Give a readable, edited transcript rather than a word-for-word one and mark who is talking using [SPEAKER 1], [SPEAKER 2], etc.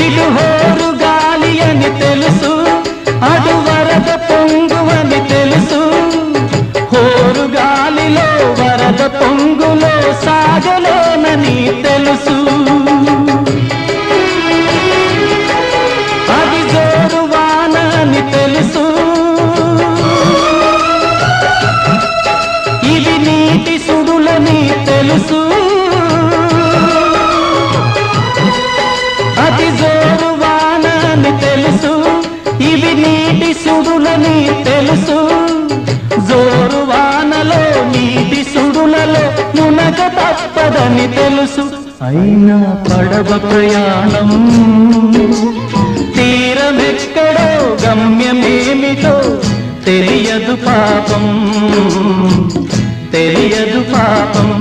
[SPEAKER 1] ఇటు హోరు గాలి అని తెలుసు, అటు వరద పొంగువని తెలుసు. హోరు గాలిలో వరద పొంగులో సాగలేనని తెలుసు. అది జోరు వాన అని తెలుసు, ఇవి నీటి సుడులని తెలుసు. అది జోరు వాన అని తెలుసు, ఇవి నీటి సుడులని తెలుసు. జోరు వానలో నీటి సుడులలో మునగ తప్పదని తెలుసు. అయినా పడవ ప్రయాణం తీరమెక్కడో గమ్యమేమిటో తెలియదు పాపం, తెలియదు పాపం.